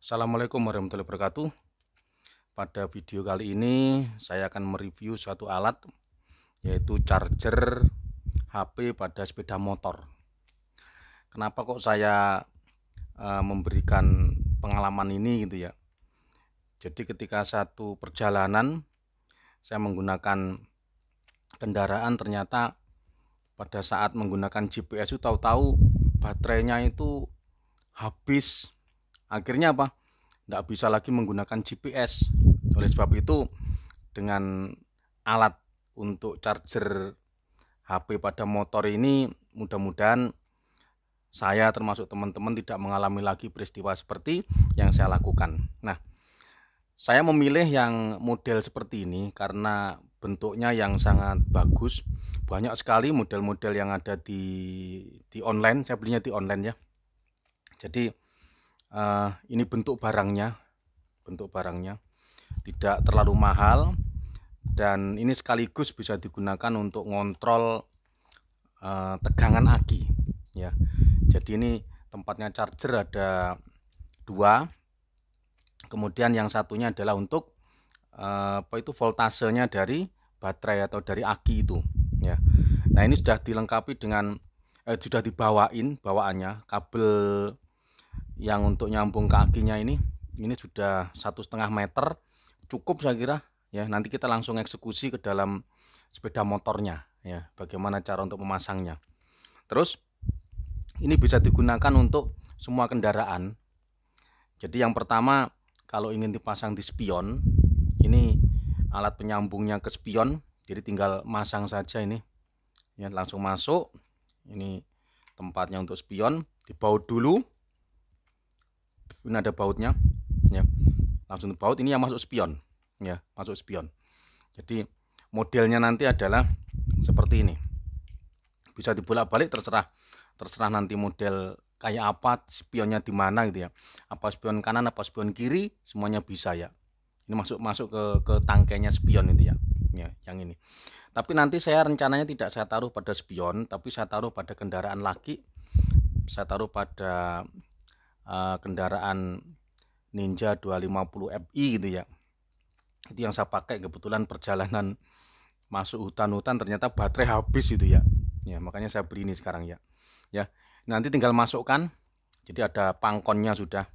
Assalamualaikum warahmatullahi wabarakatuh. Pada video kali ini saya akan mereview suatu alat, yaitu charger HP pada sepeda motor. Kenapa kok saya memberikan pengalaman ini gitu ya. Jadi ketika satu perjalanan saya menggunakan kendaraan, ternyata pada saat menggunakan GPS itu tahu-tahu baterainya itu habis. Akhirnya apa? Tidak bisa lagi menggunakan GPS. Oleh sebab itu, dengan alat untuk charger HP pada motor ini, mudah-mudahan saya termasuk teman-teman tidak mengalami lagi peristiwa seperti yang saya lakukan. Nah, saya memilih yang model seperti ini karena bentuknya yang sangat bagus. Banyak sekali model-model yang ada di online. Saya belinya di online ya. Jadi ini bentuk barangnya tidak terlalu mahal, dan ini sekaligus bisa digunakan untuk ngontrol tegangan aki ya. Jadi ini tempatnya charger ada dua, kemudian yang satunya adalah untuk voltasenya dari baterai atau dari aki itu ya. Nah, ini sudah dilengkapi dengan sudah bawaannya kabel yang untuk nyambung ke akinya ini sudah 1,5 meter, cukup saya kira ya. Nanti kita langsung eksekusi ke dalam sepeda motornya ya, bagaimana cara untuk memasangnya. Terus ini bisa digunakan untuk semua kendaraan. Jadi yang pertama, kalau ingin dipasang di spion, ini alat penyambungnya ke spion, jadi tinggal masang saja ini ya, langsung masuk. Ini tempatnya untuk spion, dibaut dulu. Ini ada bautnya ya, langsung baut. Ini yang masuk spion ya, masuk spion. Jadi modelnya nanti adalah seperti ini, bisa dibolak-balik, terserah nanti model kayak apa, spionnya di mana gitu ya, apa spion kanan apa spion kiri, semuanya bisa ya. Ini masuk ke tangkainya spion itu ya, yang ini. Tapi nanti saya rencananya tidak saya taruh pada spion, tapi saya taruh pada kendaraan laki, saya taruh pada kendaraan Ninja 250 Fi gitu ya. Itu yang saya pakai kebetulan perjalanan masuk hutan-hutan, ternyata baterai habis itu ya. Ya, makanya saya beli ini sekarang ya. Ya, nanti tinggal masukkan. Jadi ada pangkonnya sudah.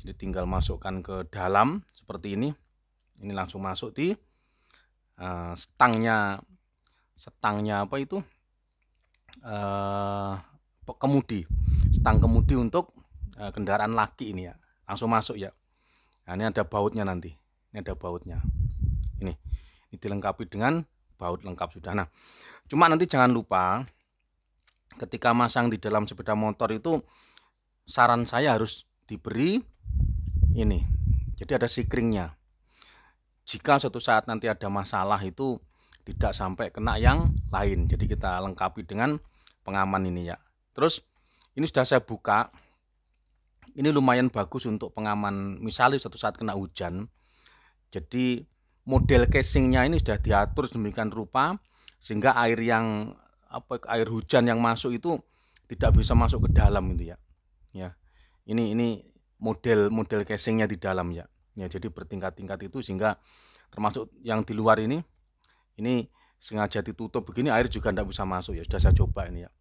Jadi tinggal masukkan ke dalam seperti ini. Ini langsung masuk di stangnya apa itu? Kemudi. Stang kemudi untuk kendaraan laki ini ya, langsung masuk ya. Nah, ini ada bautnya nanti. Ini ada bautnya. Ini dilengkapi dengan baut lengkap sudah. Nah, cuma nanti jangan lupa ketika masang di dalam sepeda motor itu, saran saya harus diberi ini. Jadi ada sikringnya. Jika suatu saat nanti ada masalah itu tidak sampai kena yang lain. Jadi kita lengkapi dengan pengaman ini ya. Terus ini sudah saya buka. Ini lumayan bagus untuk pengaman misalnya suatu saat kena hujan. Jadi model casingnya ini sudah diatur sedemikian rupa sehingga air hujan yang masuk itu tidak bisa masuk ke dalam itu ya. Ya. Ini model casingnya di dalam ya. Ya, jadi bertingkat-tingkat itu sehingga termasuk yang di luar ini sengaja ditutup begini, air juga tidak bisa masuk ya. Sudah saya coba ini ya.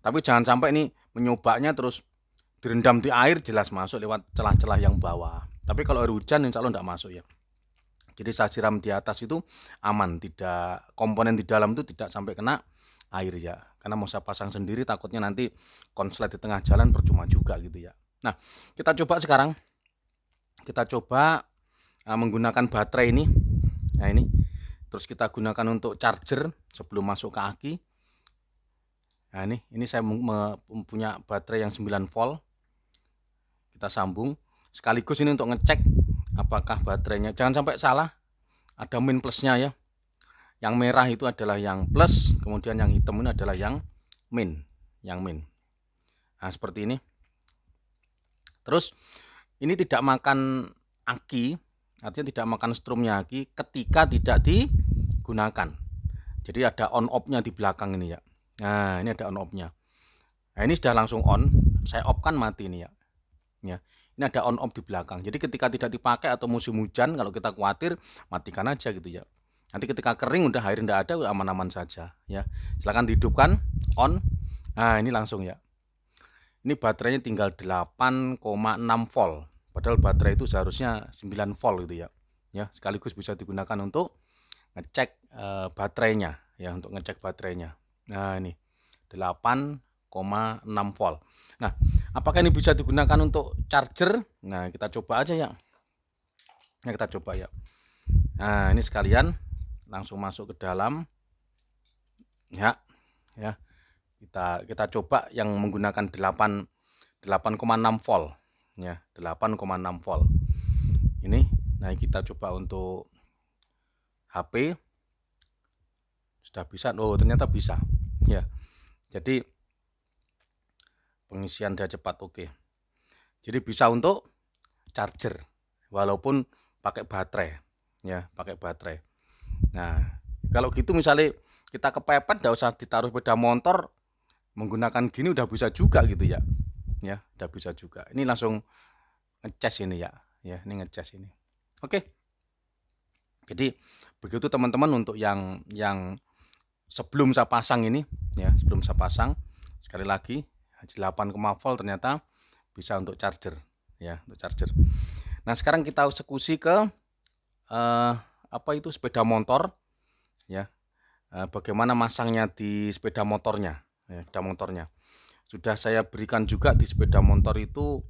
Tapi jangan sampai ini menyobanya terus direndam di air, jelas masuk lewat celah-celah yang bawah. Tapi kalau air hujan insya Allah tidak masuk ya. Jadi saya siram di atas itu aman, tidak, komponen di dalam itu tidak sampai kena air ya. Karena mau saya pasang sendiri takutnya nanti konslet di tengah jalan percuma juga gitu ya. Nah, kita coba sekarang. Kita coba menggunakan baterai ini. Nah, ini. Terus kita gunakan untuk charger sebelum masuk ke aki. Nah, ini saya mempunyai baterai yang 9 volt. Kita sambung sekaligus ini untuk ngecek apakah baterainya, jangan sampai salah, ada min plusnya ya. Yang merah itu adalah yang plus, kemudian yang hitam ini adalah yang min. Nah, seperti ini. Terus ini tidak makan aki, artinya tidak makan strumnya aki ketika tidak digunakan. Jadi ada on off-nya di belakang ini ya. Nah, ini ada on off-nya. Nah, ini sudah langsung on, saya off kan mati ini ya. ya. Ini ada on off di belakang. Jadi ketika tidak dipakai atau musim hujan, kalau kita khawatir, matikan aja gitu ya. Nanti ketika kering udah air tidak ada, aman-aman saja ya. Silahkan dihidupkan on. Nah, ini langsung ya. Ini baterainya tinggal 8,6 volt. Padahal baterai itu seharusnya 9 volt gitu ya. Ya, sekaligus bisa digunakan untuk ngecek baterainya ya, untuk ngecek baterainya. Nah, ini 8,6 volt. Nah, apakah ini bisa digunakan untuk charger? Nah, kita coba aja ya. Nah, kita coba ya. Nah, ini sekalian langsung masuk ke dalam. Ya, ya. Kita coba yang menggunakan 8,6 volt. Ya, 8,6 volt. Ini, nah kita coba untuk HP. Sudah bisa. Oh, ternyata bisa. Ya. Jadi pengisian daya cepat oke. Jadi bisa untuk charger walaupun pakai baterai ya, pakai baterai. Nah, kalau gitu misalnya kita kepepet enggak usah ditaruh sepeda motor, menggunakan gini udah bisa juga gitu ya. Ya, udah bisa juga. Ini langsung ngecas ini ya. Ya, ini ngecas ini. Oke. Jadi begitu teman-teman untuk yang sebelum saya pasang ini ya, sebelum saya pasang sekali lagi 8, volt ternyata bisa untuk charger ya, untuk charger. Nah, sekarang kita eksekusi ke apa itu sepeda motor ya. Bagaimana masangnya di sepeda motornya ya, sepeda motornya. Sudah saya berikan juga di sepeda motor itu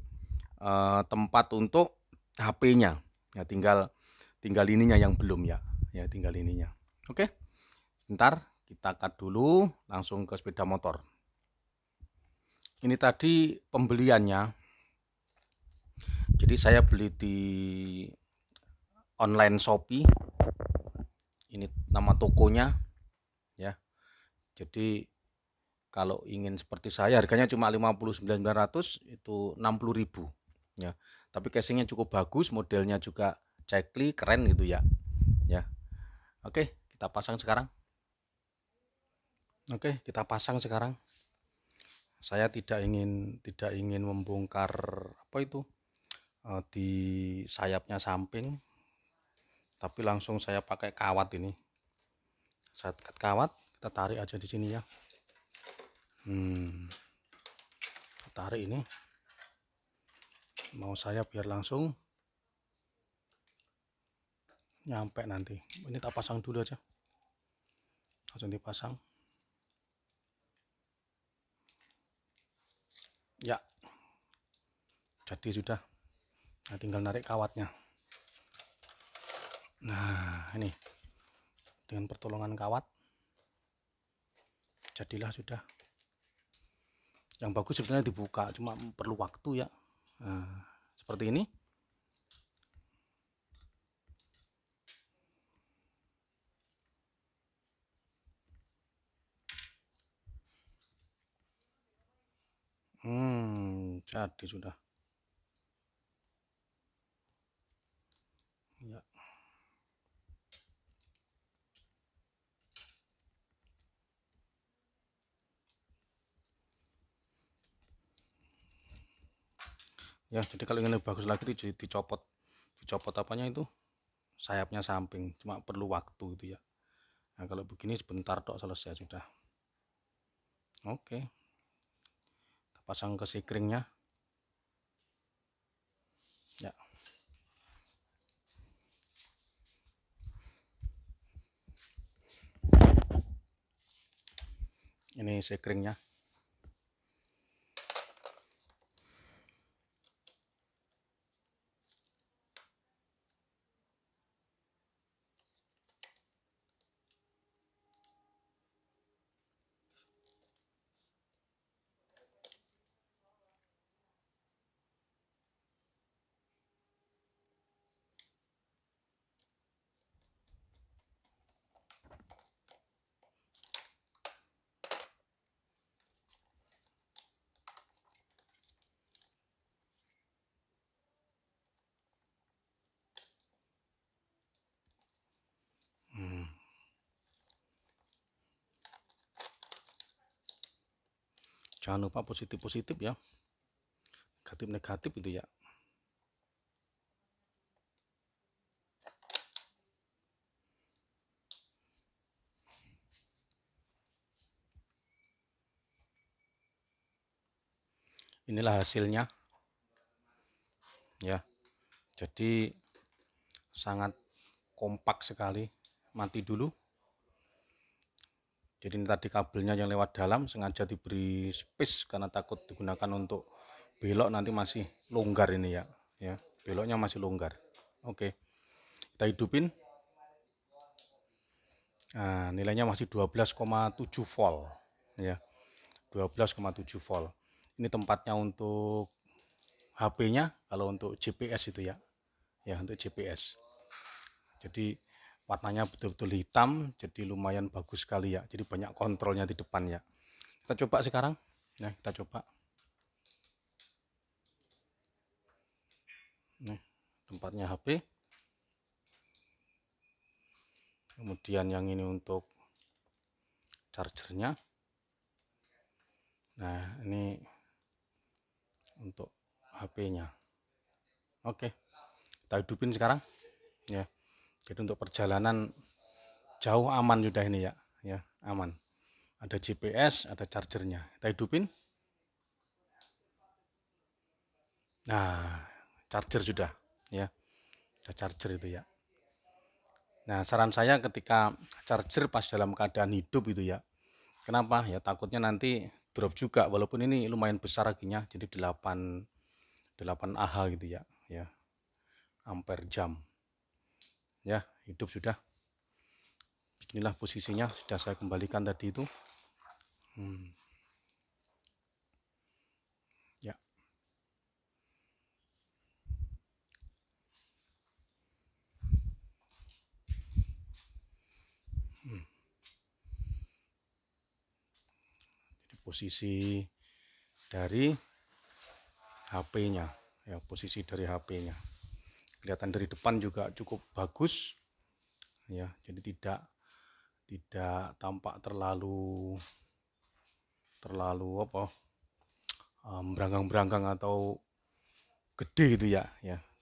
tempat untuk HP-nya. Ya, tinggal ininya yang belum ya. Ya, tinggal ininya. Oke. Bentar, kita cut dulu langsung ke sepeda motor. Ini tadi pembeliannya. Jadi saya beli di online Shopee. Ini nama tokonya ya. Jadi kalau ingin seperti saya harganya cuma 59.900, itu 60.000 ya. Tapi casingnya cukup bagus, modelnya juga cekli, keren gitu ya. Ya. Oke, kita pasang sekarang. Oke, kita pasang sekarang. Saya tidak ingin membongkar apa itu di sayapnya samping, tapi langsung saya pakai kawat ini. Saya ikat kawat, kita tarik aja di sini ya. Tarik ini. Mau saya biar langsung nyampe nanti. Ini tak pasang dulu aja. Langsung dipasang. Ya. Jadi sudah. Nah, tinggal narik kawatnya. Nah, ini. Dengan pertolongan kawat. Jadilah sudah. Yang bagus sebenarnya dibuka, cuma perlu waktu ya. Nah, seperti ini. Jadi sudah. Ya. Ya, jadi kalau ingin lebih bagus lagi dicopot apanya itu sayapnya samping, cuma perlu waktu itu ya. Nah, kalau begini sebentar tok selesai sudah. Oke, kita pasang ke sikringnya ya. Ini sikringnya. Jangan lupa positif ya, negatif itu ya. Inilah hasilnya ya, jadi sangat kompak sekali. Mati dulu. Jadi ini tadi kabelnya yang lewat dalam sengaja diberi space karena takut digunakan untuk belok, nanti masih longgar ini ya, beloknya masih longgar. Oke, kita hidupin. Nah, nilainya masih 12,7 volt ya, 12,7 volt. Ini tempatnya untuk HP-nya, kalau untuk GPS itu ya, untuk GPS. Jadi warnanya betul-betul hitam, jadi lumayan bagus sekali ya, jadi banyak kontrolnya di depan ya. Kita coba sekarang, nah kita coba. Nih, tempatnya HP. Kemudian yang ini untuk chargernya. Nah, ini untuk HP-nya. Oke, kita hidupin sekarang ya. Jadi untuk perjalanan jauh aman sudah ini ya, aman. Ada GPS, ada chargernya. Kita hidupin. Nah, charger sudah ya. Ada charger itu ya. Nah, saran saya ketika charger pas dalam keadaan hidup itu ya. Kenapa? Ya takutnya nanti drop juga, walaupun ini lumayan besar akhirnya, jadi 8 Ah gitu ya, ampere jam. Ya, hidup sudah. Inilah posisinya, sudah saya kembalikan tadi itu. Ya. Jadi posisi dari HP-nya, ya, posisi dari HP-nya. Kelihatan dari depan juga cukup bagus. Ya, jadi tidak tampak terlalu apa, beranggang-beranggang atau gede gitu ya,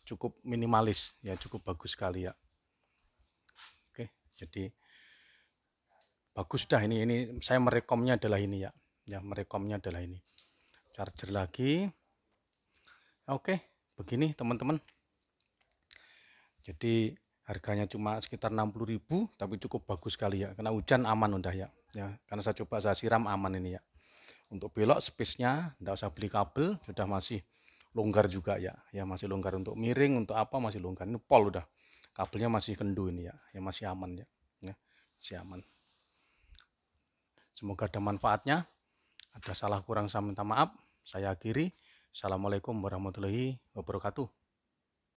cukup minimalis ya, cukup bagus sekali ya. Oke, jadi bagus dah ini saya merekomnya adalah ini ya, merekomnya adalah ini. Charger lagi. Oke, begini teman-teman. Jadi harganya cuma sekitar 60.000, tapi cukup bagus sekali ya, karena hujan aman udah ya, karena saya coba saya siram aman ini ya. Untuk belok space-nya tidak usah beli kabel, sudah masih longgar juga ya, masih longgar. Untuk miring, untuk apa masih longgar. Ini pol udah, kabelnya masih kendu ini ya, masih aman ya, masih aman. Semoga ada manfaatnya. Ada salah kurang saya minta maaf. Saya akhiri. Assalamualaikum warahmatullahi wabarakatuh.